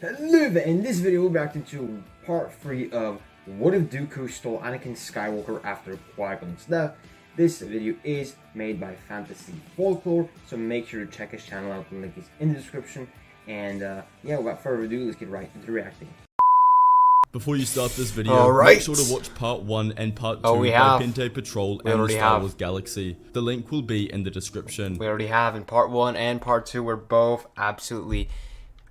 Hello there, in this video we'll be reacting to part 3 of What If Dooku Stole Anakin Skywalker After Qui Gon's Death. This video is made by Fantasy Folklore, so make sure to check his channel out, the link is in the description. And yeah, without further ado, let's get right into reacting. Before you start this video, make sure to watch part 1 and part 2 by Pinte Patrol and the Star Wars Galaxy. The link will be in the description. We already have, in part 1 and part 2 were both absolutely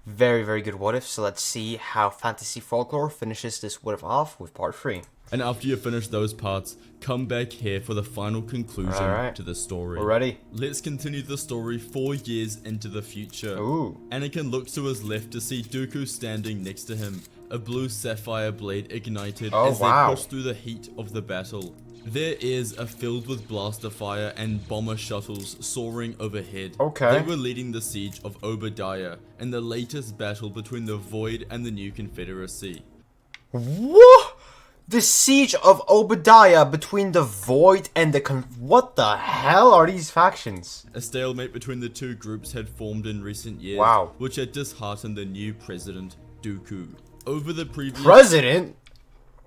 very good what ifs. So let's see how Fantasy Folklore finishes this what if off with part 3. And after you finish those parts, come back here for the final conclusion to the story. We're ready. Let's continue the story 4 years into the future. Ooh. Anakin looks to his left to see Dooku standing next to him, a blue sapphire blade ignited as they push through the heat of the battle. Their ears are filled with blaster fire and bomber shuttles soaring overhead. They were leading the siege of Obadiah in the latest battle between the Void and the New Confederacy. What? The siege of Obadiah between the Void and the what the hell are these factions? A stalemate between the two groups had formed in recent years, which had disheartened the new president, Dooku. Over the previous president?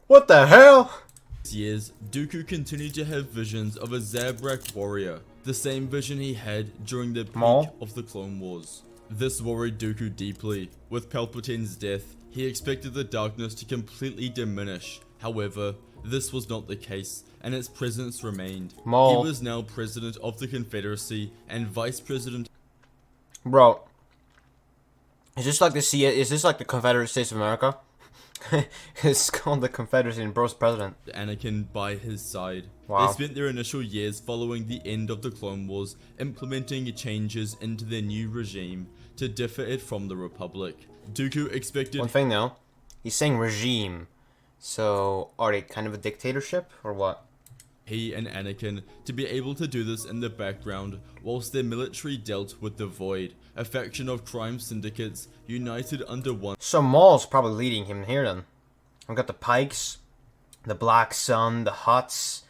What the hell? Years, Dooku continued to have visions of a Zabrak warrior, the same vision he had during the peak of the Clone Wars. This worried Dooku deeply. With Palpatine's death, he expected the darkness to completely diminish. However, this was not the case, and its presence remained. He was now president of the Confederacy and vice president. Bro, is this like the Confederate States of America? It's called the Confederacy and bro's president. Anakin by his side. They spent their initial years following the end of the Clone Wars implementing changes into their new regime to differ it from the Republic. Dooku expected— one thing though, he's saying regime. So, are they kind of a dictatorship, or what? He and Anakin to be able to do this in the background whilst their military dealt with the Void, a faction of crime syndicates united under one. So Maul's probably leading him here then. We've got the Pikes, the Black Sun, the Hutts,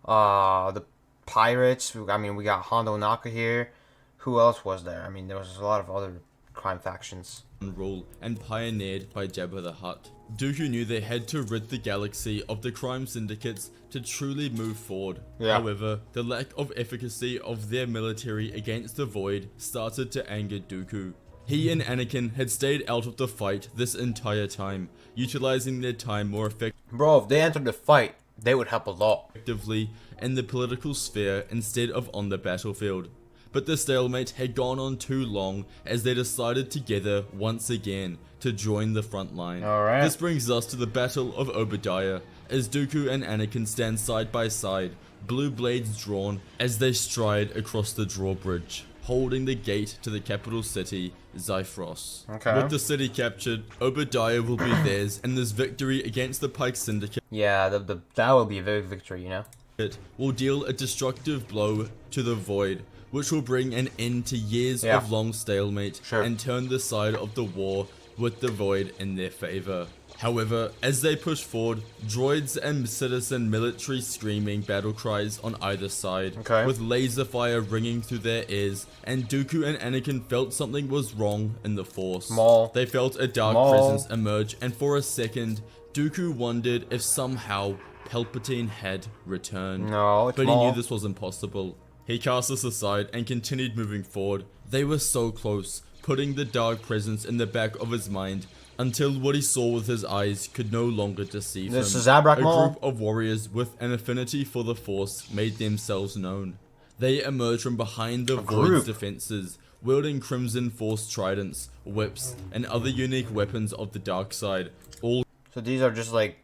the Pirates. I mean, we got Hondo Naka here. Who else was there? I mean, there was a lot of other crime factions. Rule and pioneered by Jabba the Hutt. Dooku knew they had to rid the galaxy of the crime syndicates to truly move forward. However, the lack of efficacy of their military against the Void started to anger Dooku. He and Anakin had stayed out of the fight this entire time, utilizing their time more effectively. Bro, if they entered the fight, they would help a lot. Effectively in the political sphere instead of on the battlefield. But the stalemate had gone on too long as they decided together once again to join the front line. This brings us to the Battle of Obadiah, as Dooku and Anakin stand side by side, blue blades drawn as they stride across the drawbridge, holding the gate to the capital city, Zyphros. With the city captured, Obadiah will be theirs, and this victory against the Pike Syndicate, that will be a very victory, you know? It will deal a destructive blow to the Void, which will bring an end to years of long stalemate and turn the side of the war with the Void in their favor. However, as they push forward, droids and citizen military screaming battle cries on either side, with laser fire ringing through their ears, and Dooku and Anakin felt something was wrong in the Force. They felt a dark presence emerge, and for a second, Dooku wondered if somehow Palpatine had returned. But he knew this was impossible. He cast this aside and continued moving forward. They were so close, putting the dark presence in the back of his mind, until what he saw with his eyes could no longer deceive him. A group of warriors with an affinity for the Force made themselves known. They emerged from behind the Void's defenses, wielding Crimson Force tridents, whips, and other unique weapons of the dark side, all so these are just like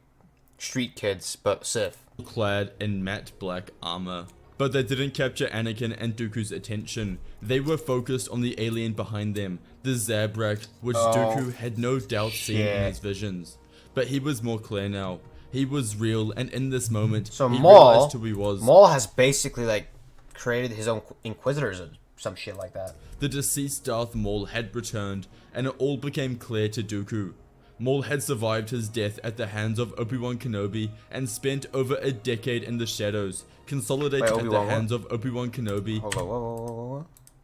street kids, but Sith, clad in matte black armor. But they didn't capture Anakin and Dooku's attention. They were focused on the alien behind them, the Zabrak, which Dooku had no doubt seen in his visions. But he was more clear now. He was real, and in this moment, he realized who he was. Maul has basically like created his own Inquisitors or some shit like that. The deceased Darth Maul had returned, and it all became clear to Dooku. Maul had survived his death at the hands of Obi-Wan Kenobi and spent over a decade in the shadows, consolidated at the hands of Obi-Wan Kenobi.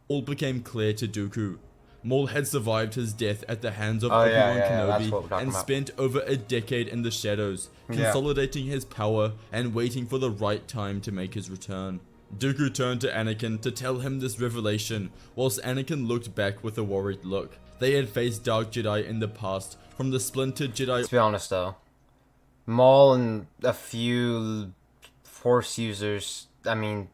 All became clear to Dooku. Maul had survived his death at the hands of Obi-Wan Kenobi and spent over a decade in the shadows, consolidating his power and waiting for the right time to make his return. Dooku turned to Anakin to tell him this revelation, whilst Anakin looked back with a worried look. They had faced Dark Jedi in the past, from the splintered Jedi. Let's be honest though, Maul and a few Force users, I mean,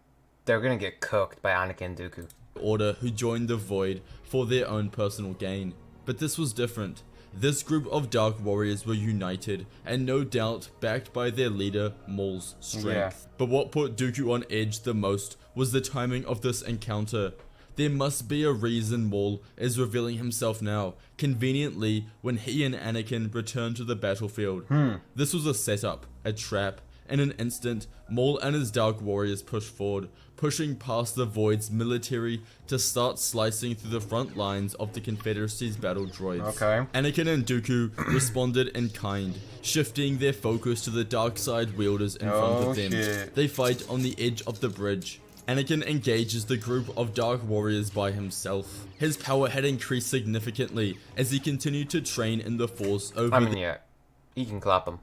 they're gonna get cooked by Anakin and Dooku. Order who joined the Void for their own personal gain. But this was different. This group of Dark Warriors were united, and no doubt backed by their leader, Maul's strength. But what put Dooku on edge the most was the timing of this encounter. There must be a reason Maul is revealing himself now, conveniently when he and Anakin return to the battlefield. This was a setup, a trap. In an instant, Maul and his Dark Warriors pushed forward, pushing past the Void's military to start slicing through the front lines of the Confederacy's battle droids. Anakin and Dooku responded in kind, shifting their focus to the dark side wielders in front of them. They fight on the edge of the bridge. Anakin engages the group of Dark Warriors by himself. His power had increased significantly as he continued to train in the Force over you can clap him.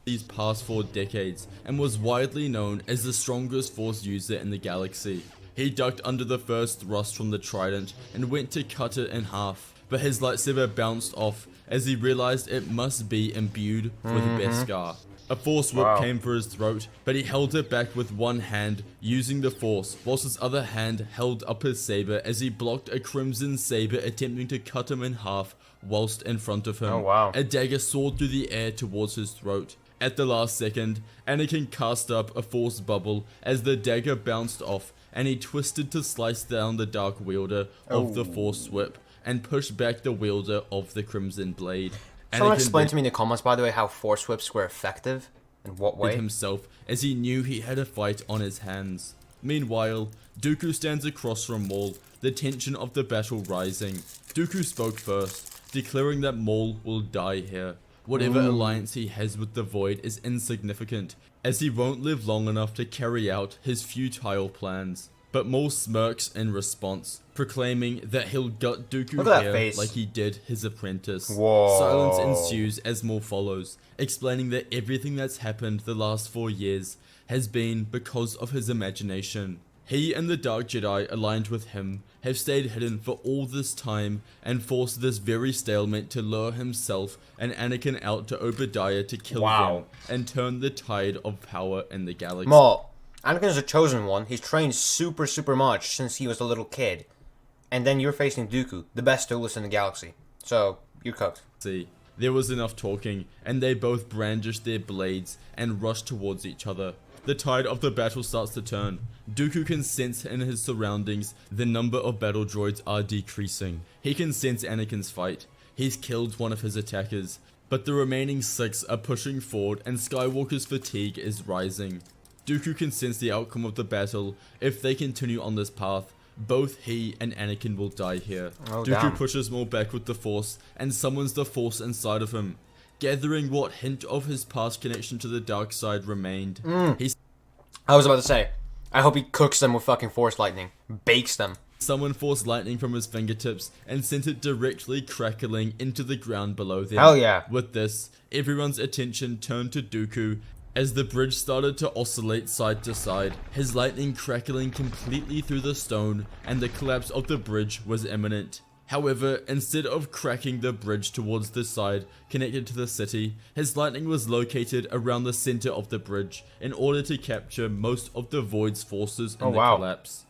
These past 4 decades, and was widely known as the strongest Force user in the galaxy. He ducked under the first thrust from the trident and went to cut it in half, but his lightsaber bounced off as he realized it must be imbued with Beskar. A Force whip came for his throat, but he held it back with one hand, using the Force, whilst his other hand held up his saber as he blocked a crimson saber attempting to cut him in half whilst in front of him. A dagger soared through the air towards his throat. At the last second, Anakin cast up a Force bubble as the dagger bounced off, and he twisted to slice down the Dark Wielder of the Force whip and push back the wielder of the Crimson Blade. Someone explain to me in the comments, by the way, how Force whips were effective. In what way? Himself, as he knew he had a fight on his hands. Meanwhile, Dooku stands across from Maul, the tension of the battle rising. Dooku spoke first, declaring that Maul will die here. Whatever alliance he has with the Void is insignificant, as he won't live long enough to carry out his futile plans. But Maul smirks in response, proclaiming that he'll gut Dooku here like he did his apprentice. Silence ensues as Maul follows, explaining that everything that's happened the last 4 years has been because of his imagination. He and the Dark Jedi aligned with him have stayed hidden for all this time and forced this very stalemate to lure himself and Anakin out to Obadiah to kill them and turn the tide of power in the galaxy. Maul, Anakin is a chosen one. He's trained super much since he was a little kid. And then you're facing Dooku, the best duelist in the galaxy. So, you're cooked. See, there was enough talking, and they both brandished their blades and rushed towards each other. The tide of the battle starts to turn. Dooku can sense in his surroundings the number of battle droids are decreasing. He can sense Anakin's fight. He's killed one of his attackers, but the remaining 6 are pushing forward and Skywalker's fatigue is rising. Dooku can sense the outcome of the battle. If they continue on this path, both he and Anakin will die here. Dooku pushes Maul back with the Force and summons the Force inside of him. Gathering what hint of his past connection to the dark side remained. I was about to say, I hope he cooks them with fucking Force lightning. Bakes them. Summoned Force lightning from his fingertips and sent it directly crackling into the ground below them. Hell yeah. With this, everyone's attention turned to Dooku as the bridge started to oscillate side to side, his lightning crackling completely through the stone, and the collapse of the bridge was imminent. However, instead of cracking the bridge towards the side connected to the city, his lightning was located around the center of the bridge in order to capture most of the Void's forces in the collapse.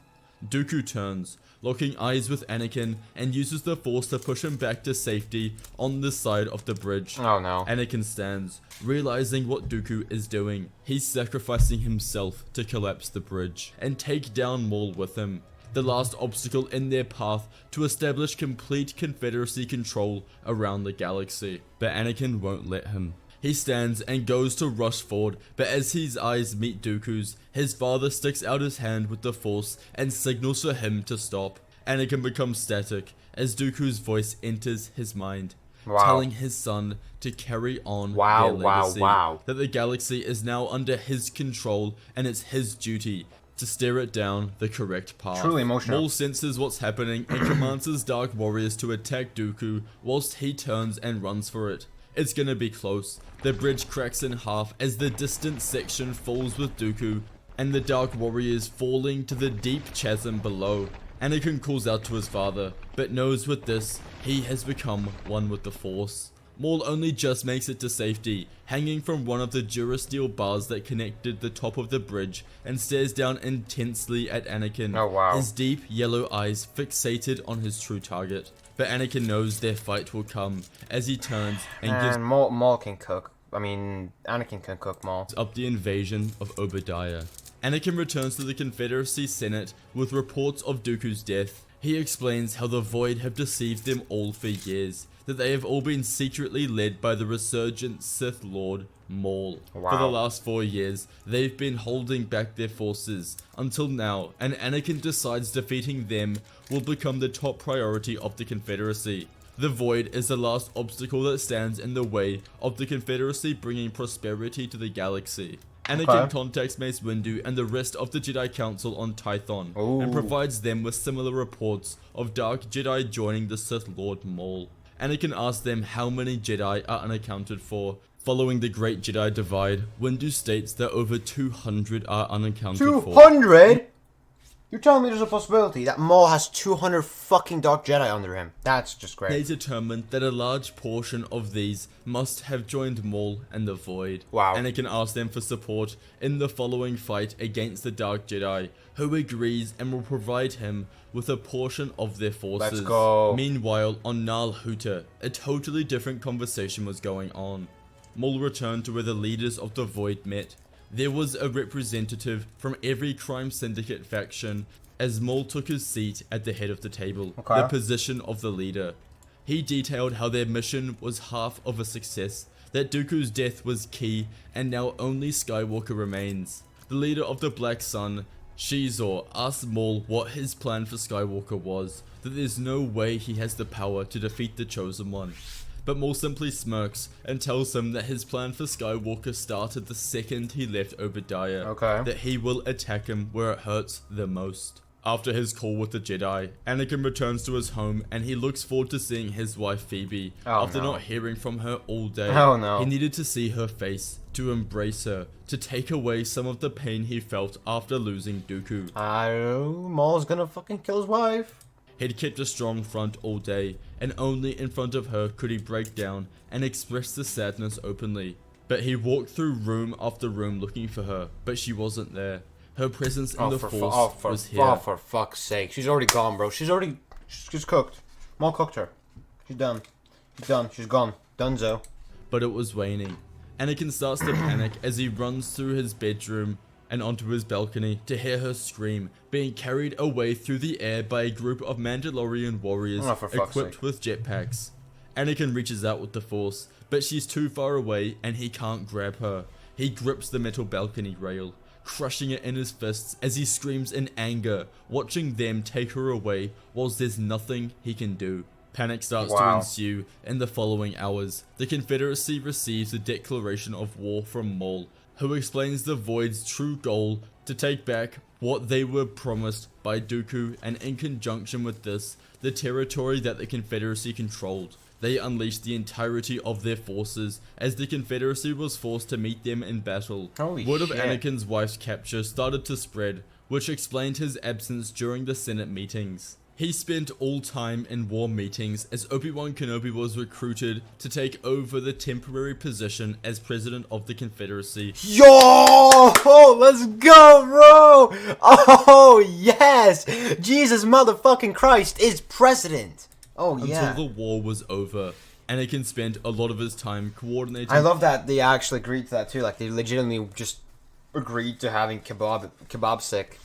Dooku turns, locking eyes with Anakin, and uses the Force to push him back to safety on the side of the bridge. Anakin stands, realizing what Dooku is doing. He's sacrificing himself to collapse the bridge and take down Maul with him, the last obstacle in their path to establish complete Confederacy control around the galaxy. But Anakin won't let him. He stands and goes to rush forward, but as his eyes meet Dooku's, his father sticks out his hand with the Force and signals for him to stop. Anakin becomes static as Dooku's voice enters his mind, telling his son to carry on their legacy, that the galaxy is now under his control and it's his duty to steer it down the correct path. Truly emotional. Maul senses what's happening and commands his Dark Warriors to attack Dooku whilst he turns and runs for it. It's gonna be close. The bridge cracks in half as the distant section falls with Dooku and the Dark Warriors falling to the deep chasm below. Anakin calls out to his father, but knows with this, he has become one with the Force. Maul only just makes it to safety, hanging from one of the durasteel bars that connected the top of the bridge, and stares down intensely at Anakin, Oh, wow. his deep yellow eyes fixated on his true target. But Anakin knows their fight will come, as he turns and gives Maul can cook. I mean, Anakin can cook Maul. up the invasion of Obadiah. Anakin returns to the Confederacy Senate with reports of Dooku's death. He explains how the Void have deceived them all for years, that they have all been secretly led by the resurgent Sith Lord Maul. Wow. For the last 4 years, they've been holding back their forces until now, and Anakin decides defeating them will become the top priority of the Confederacy. The Void is the last obstacle that stands in the way of the Confederacy bringing prosperity to the galaxy. Anakin contacts Mace Windu and the rest of the Jedi Council on Tython, and provides them with similar reports of Dark Jedi joining the Sith Lord Maul. Anakin asks them how many Jedi are unaccounted for. Following the Great Jedi Divide, Windu states that over 200 are unaccounted for. 200? You're telling me there's a possibility that Maul has 200 fucking Dark Jedi under him? That's just great. They determined that a large portion of these must have joined Maul and the Void. Wow. Anakin asks them for support in the following fight against the Dark Jedi, who agrees and will provide him with a portion of their forces. Let's go. Meanwhile, on Nal Hutta, a totally different conversation was going on. Maul returned to where the leaders of the Void met. There was a representative from every crime syndicate faction as Maul took his seat at the head of the table, the position of the leader. He detailed how their mission was half of a success, that Dooku's death was key, and now only Skywalker remains. The leader of the Black Sun, Shizor, asked Maul what his plan for Skywalker was, that there's no way he has the power to defeat the Chosen One. But Maul simply smirks and tells him that his plan for Skywalker started the second he left Obadiah, that he will attack him where it hurts the most. After his call with the Jedi, Anakin returns to his home and he looks forward to seeing his wife Phoebe. After not hearing from her all day, he needed to see her face, to embrace her, to take away some of the pain he felt after losing Dooku. Maul's gonna fucking kill his wife. He'd kept a strong front all day, and only in front of her could he break down and express the sadness openly. But he walked through room after room looking for her, but she wasn't there. Her presence in the Force was here. Oh, for fuck's sake. She's already gone, bro. She's cooked. Maul cooked her. She's done. She's done. She's gone. Dunzo. But it was waning. Anakin starts to panic as he runs through his bedroom and onto his balcony to hear her scream, being carried away through the air by a group of Mandalorian warriors equipped with jetpacks. Anakin reaches out with the Force, but she's too far away and he can't grab her. He grips the metal balcony rail, crushing it in his fists as he screams in anger, watching them take her away whilst there's nothing he can do. Panic starts to ensue in the following hours. The Confederacy receives a declaration of war from Maul, who explains the Void's true goal to take back what they were promised by Dooku, and in conjunction with this, the territory that the Confederacy controlled. They unleashed the entirety of their forces as the Confederacy was forced to meet them in battle. Word of Anakin's wife's capture started to spread, which explained his absence during the Senate meetings. He spent all time in war meetings as Obi-Wan Kenobi was recruited to take over the temporary position as president of the Confederacy. Yo! Oh, let's go, bro! Oh, yes! Jesus motherfucking Christ is president! Oh, yeah. Until the war was over, Anakin spent a lot of his time coordinating... I love that they actually agreed to that too, like they legitimately just agreed to having Kebabsik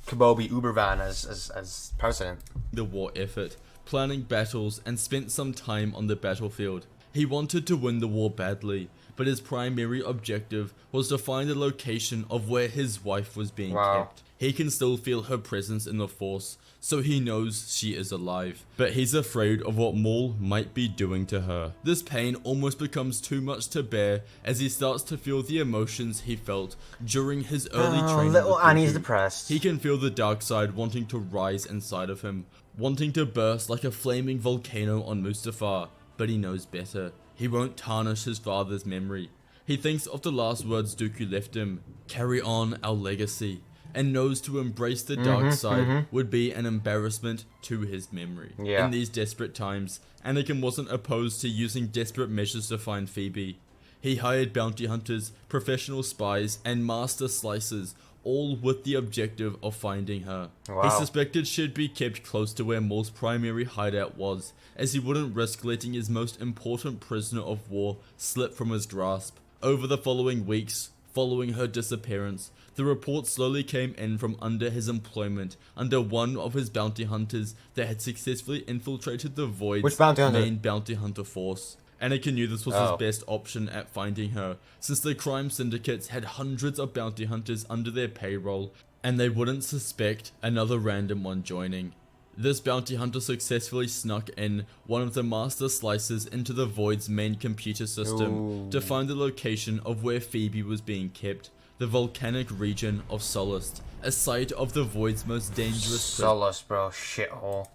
Kabobi Ubervan as president. The war effort, planning battles, and spent some time on the battlefield. He wanted to win the war badly, but his primary objective was to find the location of where his wife was being kept. he can still feel her presence in the Force, so he knows she is alive. But he's afraid of what Maul might be doing to her. This pain almost becomes too much to bear as he starts to feel the emotions he felt during his early training. Little Annie's depressed. He can feel the dark side wanting to rise inside of him, wanting to burst like a flaming volcano on Mustafar, but he knows better. He won't tarnish his father's memory. He thinks of the last words Dooku left him, "Carry on our legacy," and knows to embrace the dark side would be an embarrassment to his memory. In these desperate times, Anakin wasn't opposed to using desperate measures to find Phoebe. He hired bounty hunters, professional spies, and master slicers, all with the objective of finding her. He suspected she'd be kept close to where Maul's primary hideout was, as he wouldn't risk letting his most important prisoner of war slip from his grasp. Over the following weeks, following her disappearance, the reports slowly came in from under his employment under one of his bounty hunters that had successfully infiltrated the Void's main bounty hunter force. Anakin knew this was his best option at finding her, since the crime syndicates had hundreds of bounty hunters under their payroll, and they wouldn't suspect another random one joining. This bounty hunter successfully snuck in one of the master slicers into the Void's main computer system to find the location of where Phoebe was being kept, the volcanic region of Sullust, a site of the Void's most dangerous Sullust, bro, shithole.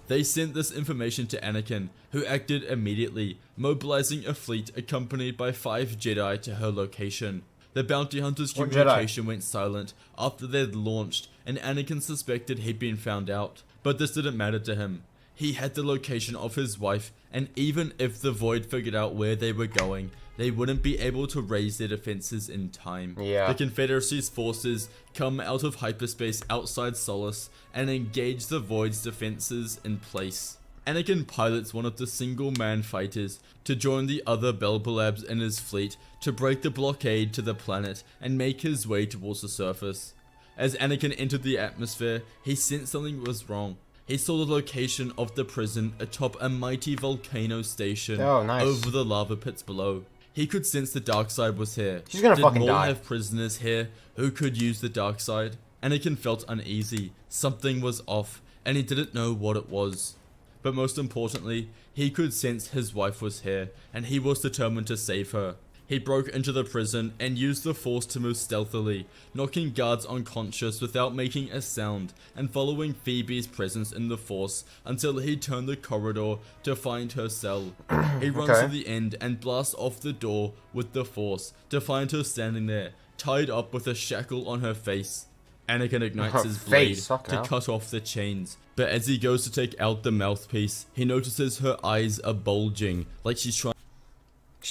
They sent this information to Anakin, who acted immediately, mobilizing a fleet accompanied by 5 Jedi to her location. The bounty hunter's communication went silent after they'd launched, and Anakin suspected he'd been found out. But this didn't matter to him. He had the location of his wife, and even if the Void figured out where they were going, they wouldn't be able to raise their defenses in time. The Confederacy's forces come out of hyperspace outside Sullust and engage the Void's defenses in place. Anakin pilots one of the single-man fighters to join the other Belbalabs in his fleet to break the blockade to the planet and make his way towards the surface. As Anakin entered the atmosphere, he sensed something was wrong. He saw the location of the prison atop a mighty volcano station over the lava pits below. He could sense the dark side was here. She's gonna fucking Maul die. have prisoners here who could use the dark side? Anakin felt uneasy. Something was off, and he didn't know what it was. But most importantly, he could sense his wife was here, and he was determined to save her. He broke into the prison and used the Force to move stealthily, knocking guards unconscious without making a sound, and following Phoebe's presence in the Force until he turned the corridor to find her cell. He runs to the end and blasts off the door with the Force to find her standing there, tied up with a shackle on her face. Anakin ignites his blade to cut off the chains, but as he goes to take out the mouthpiece, he notices her eyes are bulging, like she's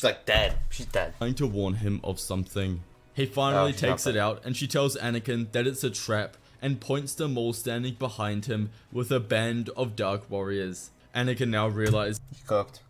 like dead. She's dead. Trying to warn him of something. He finally takes it out, and she tells Anakin that it's a trap, and points to Maul standing behind him with a band of dark warriors. Anakin now realizes he's cooked.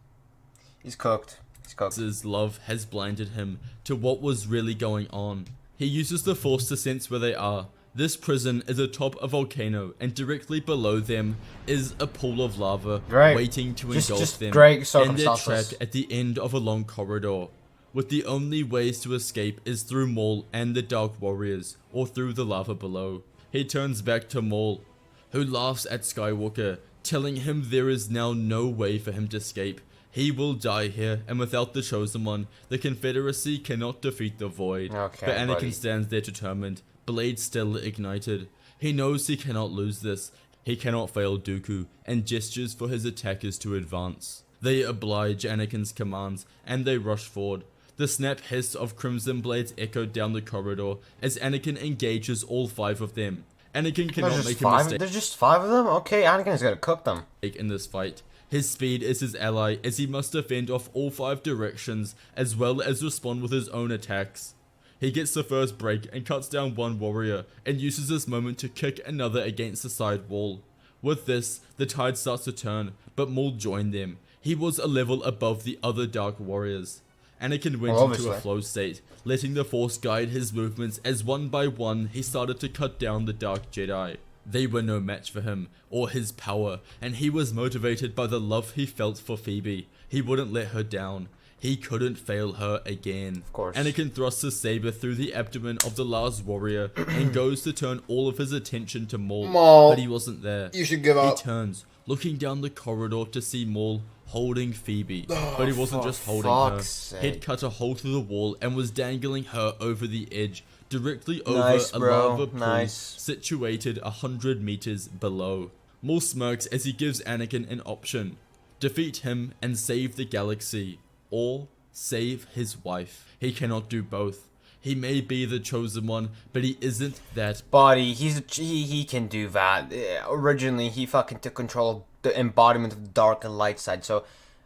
He's cooked. He's cooked. His love has blinded him to what was really going on. He uses the Force to sense where they are. This prison is atop a volcano, and directly below them is a pool of lava waiting to engulf them, and they're trapped at the end of a long corridor, with the only ways to escape is through Maul and the Dark Warriors, or through the lava below. He turns back to Maul, who laughs at Skywalker, telling him there is now no way for him to escape. He will die here, and without the Chosen One, the Confederacy cannot defeat the Void. But Anakin stands there determined, blade still ignited. He knows he cannot lose this. He cannot fail Dooku, and gestures for his attackers to advance. They oblige Anakin's commands, and they rush forward. The snap hiss of crimson blades echoed down the corridor as Anakin engages all 5 of them. Anakin cannot make a mistake. There's just 5 of them? Okay, Anakin's gonna cook them. In this fight. His speed is his ally, as he must defend off all 5 directions, as well as respond with his own attacks. He gets the first break and cuts down one warrior, and uses this moment to kick another against the side wall. With this, the tide starts to turn, but Maul joined them. He was a level above the other Dark Warriors. Anakin went into a flow state, letting the Force guide his movements as one by one he started to cut down the Dark Jedi. They were no match for him, or his power, and he was motivated by the love he felt for Phoebe. He wouldn't let her down. he couldn't fail her again. Of course. Anakin thrusts his saber through the abdomen of the last warrior and goes to turn all of his attention to Maul, but he wasn't there. You should give up. He turns, looking down the corridor to see Maul holding Phoebe, but he wasn't just holding her. He'd cut a hole through the wall and was dangling her over the edge, directly over a lava pool situated 100 meters below. Maul smirks as he gives Anakin an option: defeat him and save the galaxy, or save his wife. He cannot do both. He may be the chosen one, but he isn't that. Buddy, he can do that. Originally, he fucking took control of the embodiment of the dark and light side. So,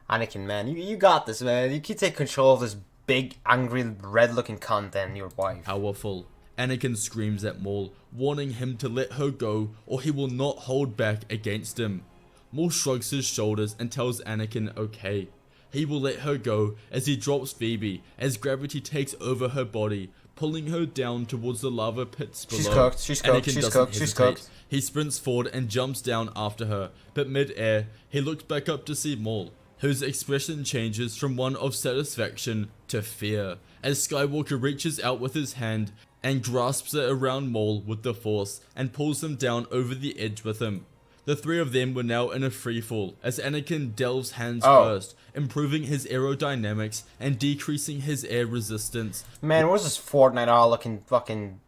Anakin, man, you got this, man. You can take control of this big, angry, red-looking cunt and your wife. Powerful. Anakin screams at Maul, warning him to let her go or he will not hold back against him. Maul shrugs his shoulders and tells Anakin okay. He will let her go as he drops Phoebe as gravity takes over her body, pulling her down towards the lava pits below. She's cooked, she's cooked, Anakin she's doesn't cooked, she's hesitate. cooked. He sprints forward and jumps down after her, but mid-air, he looks back up to see Maul, whose expression changes from one of satisfaction to fear, as Skywalker reaches out with his hand and grasps it around Maul with the Force and pulls him down over the edge with him. The three of them were now in a freefall as Anakin delves hands first, improving his aerodynamics and decreasing his air resistance. Man, what's this Fortnite all looking fucking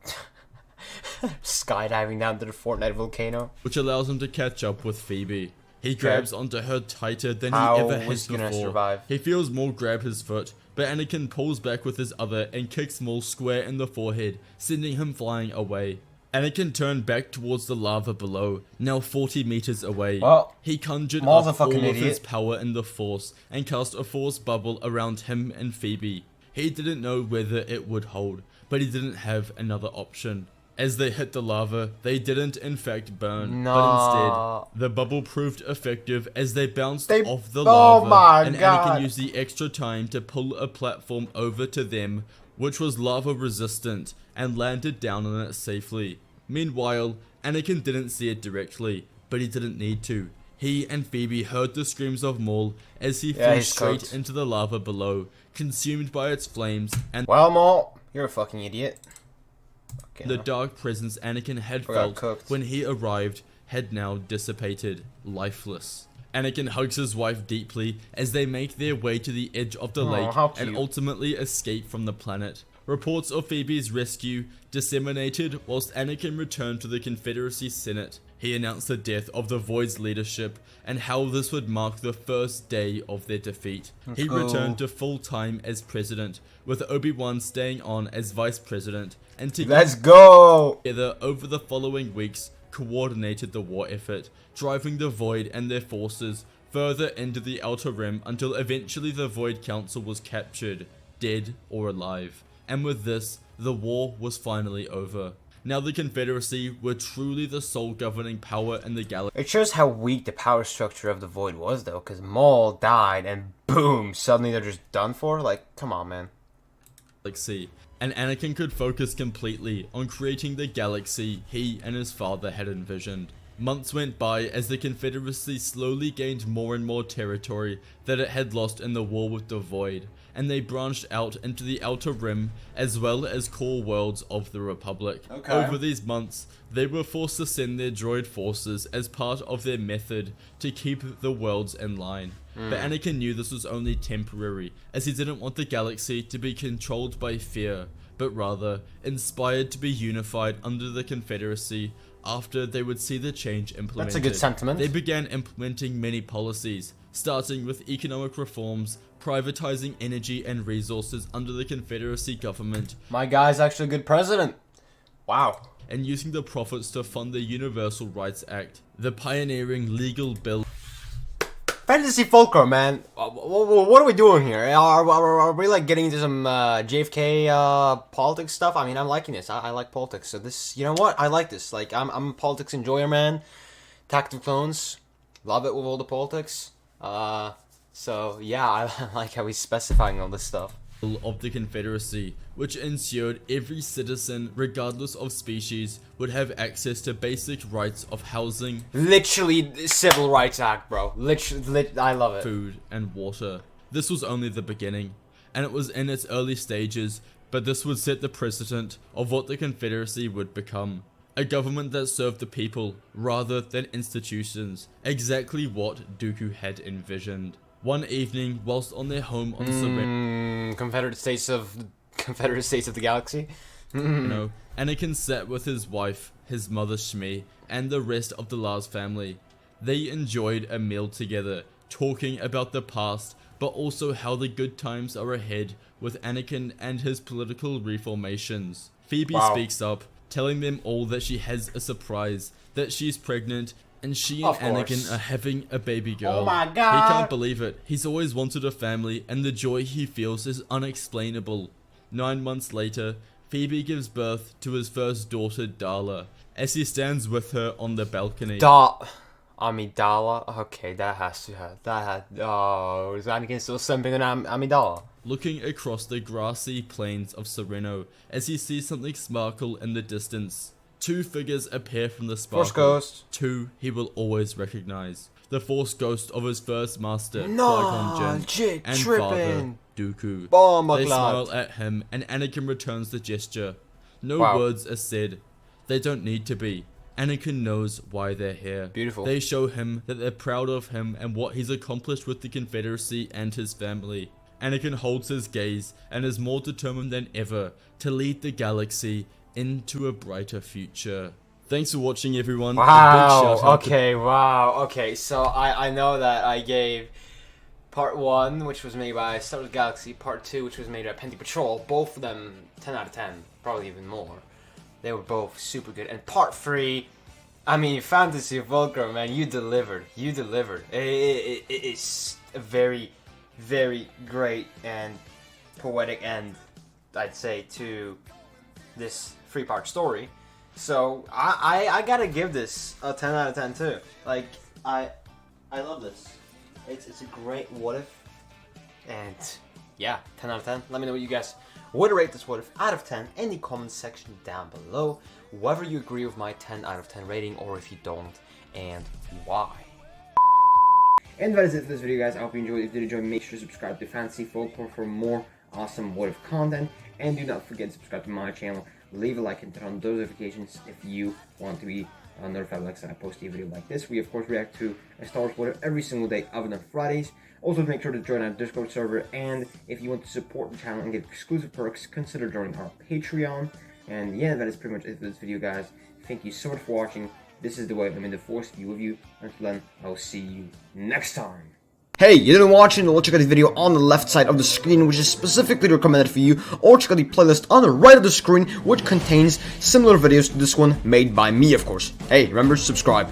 skydiving down to the Fortnite volcano? Which allows him to catch up with Phoebe. He grabs onto her tighter than he ever has before. He feels Maul grab his foot, but Anakin pulls back with his other and kicks Maul square in the forehead, sending him flying away. Anakin turned back towards the lava below, now 40 meters away. Well, he conjured Maul's up a fucking all of idiot. his power in the Force and cast a Force bubble around him and Phoebe. He didn't know whether it would hold, but he didn't have another option. As they hit the lava, they didn't in fact burn, but instead, the bubble proved effective as they bounced off the lava, and Anakin used the extra time to pull a platform over to them, which was lava resistant, and landed down on it safely. Meanwhile, Anakin didn't see it directly, but he didn't need to. He and Phoebe heard the screams of Maul as he flew straight into the lava below, consumed by its flames, and well, Maul, you're a fucking idiot. The dark presence Anakin had felt when he arrived had now dissipated, lifeless. Anakin hugs his wife deeply as they make their way to the edge of the lake and ultimately escape from the planet. Reports of Phoebe's rescue disseminated whilst Anakin returned to the Confederacy Senate. He announced the death of the Void's leadership and how this would mark the first day of their defeat. He returned to full time as president, with Obi-Wan staying on as vice president, and together over the following weeks coordinated the war effort, driving the Void and their forces further into the Outer Rim until eventually the Void Council was captured, dead or alive. And with this, the war was finally over. Now the Confederacy were truly the sole governing power in the galaxy. It shows how weak the power structure of the Void was, though, because Maul died and boom, suddenly they're just done for? Like, come on, man. And Anakin could focus completely on creating the galaxy he and his father had envisioned. Months went by as the Confederacy slowly gained more and more territory that it had lost in the war with the Void, and they branched out into the Outer Rim as well as core worlds of the Republic. Over these months, they were forced to send their droid forces as part of their method to keep the worlds in line. But Anakin knew this was only temporary, as he didn't want the galaxy to be controlled by fear, but rather inspired to be unified under the Confederacy after they would see the change implemented. That's a good sentiment. They began implementing many policies, starting with economic reforms, privatizing energy and resources under the Confederacy government. My guy's actually a good president. Wow. And using the profits to fund the Universal Rights Act, the pioneering legal bill. Fantasy Folklore, man. What are we doing here? Are we like getting into some JFK politics stuff? I mean, I'm liking this. I like politics. So this, you know what? I like this. Like, I'm a politics enjoyer, man. Attack of the Clones. Love it with all the politics. So yeah, I like how he's specifying all this stuff. Of the Confederacy, which ensured every citizen, regardless of species, would have access to basic rights of housing, literally Civil Rights Act, bro. Literally, I love it. Food and water. This was only the beginning, and it was in its early stages, but this would set the precedent of what the Confederacy would become. A government that served the people rather than institutions, exactly what Dooku had envisioned. One evening, whilst on their home on Serenno, Confederate States of the Galaxy. Anakin sat with his wife, his mother Shmi, and the rest of the Lars family. They enjoyed a meal together, talking about the past, but also how the good times are ahead with Anakin and his political reformations. Phoebe speaks up, telling them all that she has a surprise, that she's pregnant, and she and Anakin are having a baby girl. Oh my god! He can't believe it. He's always wanted a family, and the joy he feels is unexplainable. 9 months later, Phoebe gives birth to his first daughter, Darla, as he stands with her on the balcony. Darla. Okay, is Anakin still simping on Amidala? Looking across the grassy plains of Serenno as he sees something sparkle in the distance. 2 figures appear from the sparkle. Force Ghost. 2 he will always recognize. The Force Ghost of his first master, Qui Gon Jinn, and father, Dooku. They smile at him and Anakin returns the gesture. No words are said. They don't need to be. Anakin knows why they're here. Beautiful. They show him that they're proud of him and what he's accomplished with the Confederacy and his family. Anakin holds his gaze and is more determined than ever to lead the galaxy into a brighter future. Thanks for watching, everyone. Okay, so I know that I gave Part 1, which was made by Star Wars Galaxy, Part 2, which was made by Penty Patrol, both of them 10 out of 10, probably even more. They were both super good. And Part 3, I mean, Fantasy Folklore, man, you delivered. It is a very, very great and poetic end, I'd say, to this 3-part story. So I gotta give this a 10 out of 10 too. Like, I love this. It's a great what if. And yeah, 10 out of 10. Let me know what you guys would rate this what if out of 10 in the comment section down below. Whether you agree with my 10 out of 10 rating or if you don't, and why. And that is it for this video, guys. I hope you enjoyed. If you did enjoy, make sure to subscribe to Fantasy Folklore for more awesome what if content. And do not forget to subscribe to my channel. Leave a like and turn on those notifications if you want to be notified next time I post a video like this. We of course react to a Star Wars what if every single day other than Fridays. Also, make sure to join our Discord server, and if you want to support the channel and get exclusive perks, consider joining our Patreon. And yeah, that is pretty much it for this video, guys. Thank you so much for watching. This is the way I'm in the Force be with you. Until then, I'll see you next time. Hey, you didn't watch it? Well, check out the video on the left side of the screen, which is specifically recommended for you, or check out the playlist on the right of the screen, which contains similar videos to this one, made by me, of course. Hey, remember, subscribe.